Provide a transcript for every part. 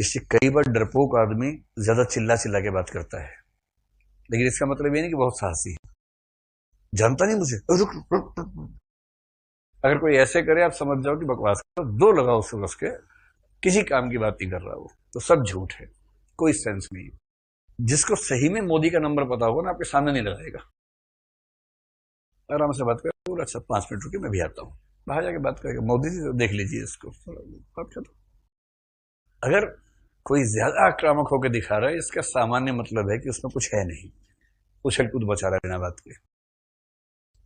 इससे कई बार डरपोक आदमी ज्यादा चिल्ला चिल्ला के बात करता है, लेकिन इसका मतलब ये नहीं कि बहुत साहसी है। जानता नहीं मुझे, रुक रुक रुक रुक। अगर कोई ऐसे करे आप समझ जाओ कि बकवास कर, दो लगाओ उससे उसके, किसी काम की बात नहीं कर रहा वो, तो सब झूठ है, कोई सेंस नहीं है। जिसको सही में मोदी का नंबर पता होगा ना, आपके सामने नहीं लगाएगा, आराम से बात कर, अच्छा 5 मिनट रुके मैं भी आता हूँ, बाहर जाके बात करेगा मोदी से, देख लीजिए इसको, बात कर। अगर कोई ज्यादा आक्रामक होकर दिखा रहा है, इसका सामान्य मतलब है कि उसमें कुछ है नहीं, उछल कूद बचा रहा है बिना बात के।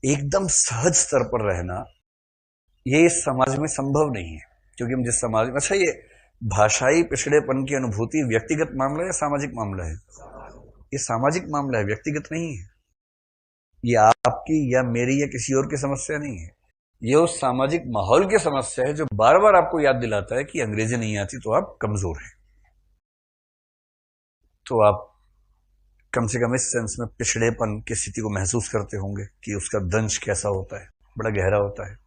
एकदम सहज स्तर पर रहना ये इस समाज में संभव नहीं है, क्योंकि हम जिस समाज में, अच्छा ये भाषाई पिछड़ेपन की अनुभूति व्यक्तिगत मामला है या सामाजिक मामला है? ये सामाजिक मामला है, व्यक्तिगत नहीं है। ये आपकी या मेरी या किसी और की समस्या नहीं है, ये उस सामाजिक माहौल की समस्या है जो बार बार आपको याद दिलाता है कि अंग्रेजी नहीं आती तो आप कमजोर हैं। तो आप कम से कम इस सेंस में पिछड़ेपन की स्थिति को महसूस करते होंगे कि उसका दंश कैसा होता है, बड़ा गहरा होता है।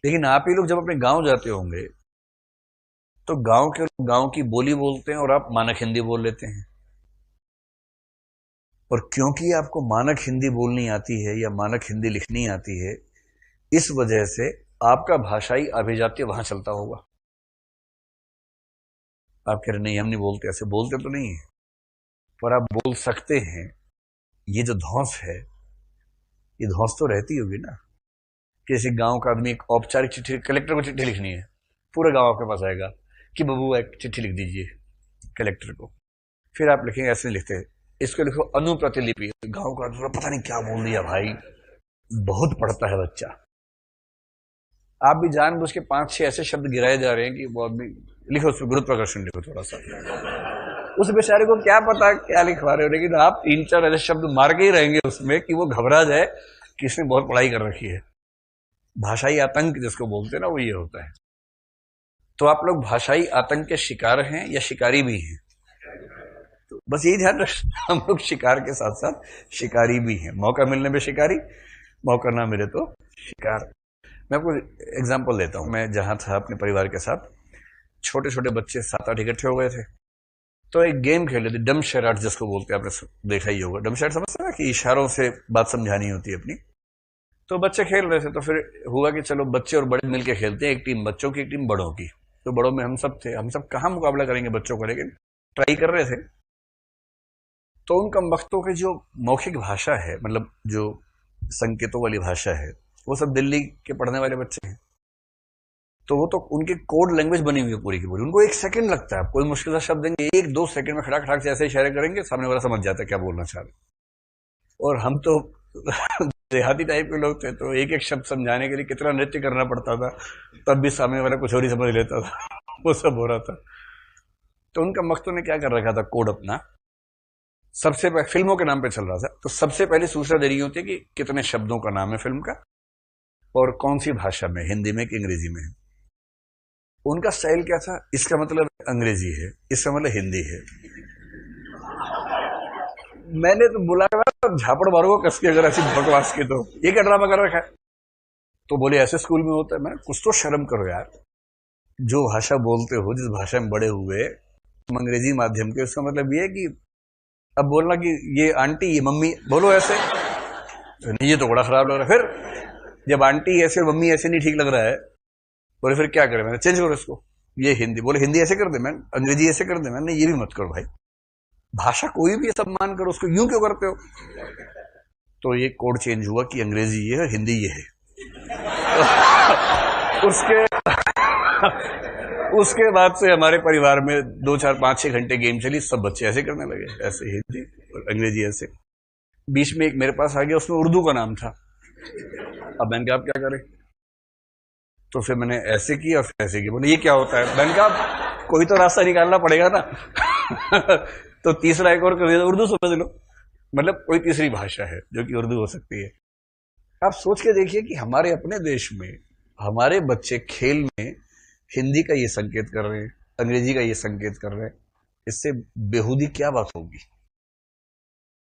लेकिन आप ही लोग जब अपने गांव जाते होंगे तो गांव के लोग गांव की बोली बोलते हैं और आप मानक हिंदी बोल लेते हैं, और क्योंकि आपको मानक हिंदी बोलनी आती है या मानक हिंदी लिखनी आती है, इस वजह से आपका भाषाई अभिजात्य वहां चलता होगा। आप कह रहे नहीं हम नहीं बोलते, ऐसे बोलते तो नहीं है, पर आप बोल सकते हैं। ये जो धौंस है, ये धौंस तो रहती होगी ना। किसी गांव का आदमी एक औपचारिक चिट्ठी, कलेक्टर को चिट्ठी लिखनी है, पूरा गांव आपके पास आएगा कि बबू एक चिट्ठी लिख दीजिए कलेक्टर को। फिर आप लिखेंगे, ऐसे नहीं लिखते, इसको लिखो अनुप्रतिलिपि। गांव का आदमी पता नहीं क्या बोल दिया भाई, बहुत पढ़ता है बच्चा। आप भी जानबूझ के 5-6 ऐसे शब्द गिराए जा रहे हैं कि वो आदमी लिखो, उसमें गुरुत्वाकर्षण लिखो थोड़ा सा। उस बेचारे को क्या पता क्या लिखवा रहे हो, लेकिन आप 3-4 ऐसे शब्द मार के ही रहेंगे उसमें कि वो घबरा जाए कि इसने बहुत पढ़ाई कर रखी है। भाषाई आतंक जिसको बोलते हैं ना, वो ये होता है। तो आप लोग भाषाई आतंक के शिकार हैं या शिकारी भी हैं? तो बस यही ध्यान रखना, हम लोग शिकार के साथ साथ शिकारी भी हैं। मौका मिलने पे शिकारी, मौका ना मिले तो शिकार। मैं आपको एग्जाम्पल देता हूं। मैं जहां था अपने परिवार के साथ, छोटे छोटे बच्चे 7-8 इकट्ठे हो गए थे, तो एक गेम खेले थे, डम शराट जिसको बोलते हैं, आपने देखा ही होगा। डम शराट समझते हैं कि इशारों से बात समझानी होती है अपनी। तो बच्चे खेल रहे थे, तो फिर हुआ कि चलो बच्चे और बड़े मिलके खेलते हैं, एक टीम बच्चों की, एक टीम बड़ों की। तो बड़ों में हम सब थे, हम सब कहां मुकाबला करेंगे बच्चों को, लेकिन ट्राई कर रहे थे। तो उन कम वक्तों की जो मौखिक भाषा है, मतलब जो संकेतों वाली भाषा है, वो सब दिल्ली के पढ़ने वाले बच्चे हैं। तो वो तो उनकी कोड लैंग्वेज बनी हुई है पूरी की पूरी। उनको 1 सेकंड लगता है, कोई मुश्किल सा शब्द देंगे, 1-2 सेकंड में खड़ा खड़ा से ऐसे इशारे करेंगे, सामने वाला समझ जाता है क्या बोलना चाह रहे। और हम तो देहाती टाइप के लोग थे, तो एक एक शब्द समझाने के लिए कितना नृत्य करना पड़ता था, तब भी सामने वाला कुछ और ही समझ लेता था। वो सब हो रहा था। तो उनका मख्तों ने क्या कर रखा था, कोड अपना सबसे पहले फिल्मों के नाम पे चल रहा था। तो सबसे पहले सूचना दे रही होती है कि कितने शब्दों का नाम है फिल्म का और कौन सी भाषा में, हिंदी में कि अंग्रेजी में है। उनका स्टाइल क्या था, इसका मतलब अंग्रेजी है, इसका मतलब हिंदी है। मैंने तो बुलाया झापड़ मारो कस के, अगर ऐसी बकवास की तो ये क्या ड्रामा कर रखा है। तो बोले ऐसे स्कूल में होता है। मैं कुछ तो शर्म करो यार, जो भाषा बोलते हो, जिस भाषा में बड़े हुए, तुम अंग्रेजी माध्यम के, उसका मतलब ये है कि अब बोलना कि ये आंटी ये मम्मी बोलो ऐसे, ये तो बड़ा खराब लग रहा है। फिर जब आंटी ऐसे मम्मी ऐसे नहीं ठीक लग रहा है, बोले फिर क्या करें, मैंने चेंज करो इसको, ये हिंदी बोले, हिंदी ऐसे कर दे, मैं अंग्रेजी ऐसे कर दे, मैंने ये भी मत करो भाई, भाषा कोई भी सम्मान करो, उसको यूं क्यों करते हो। तो ये कोड चेंज हुआ कि अंग्रेजी ये है, हिंदी ये है। उसके बाद से हमारे परिवार में 2-4-5-6 घंटे गेम चली, सब बच्चे ऐसे करने लगे, ऐसे हिंदी और अंग्रेजी ऐसे। बीच में एक मेरे पास आ गया, उसमें उर्दू का नाम था। अब मैंने कहा आप क्या करें, तो फिर मैंने ऐसे की और फिर ऐसे की। बोले ये क्या होता है, मैंने कहा कोई तो रास्ता निकालना पड़ेगा ना। तो तीसरा एक और कर दिया, उर्दू समझ लो, मतलब कोई तीसरी भाषा है जो कि उर्दू हो सकती है। आप सोच के देखिए कि हमारे अपने देश में हमारे बच्चे खेल में हिंदी का ये संकेत कर रहे हैं, अंग्रेजी का ये संकेत कर रहे हैं, इससे बेहूदी क्या बात होगी।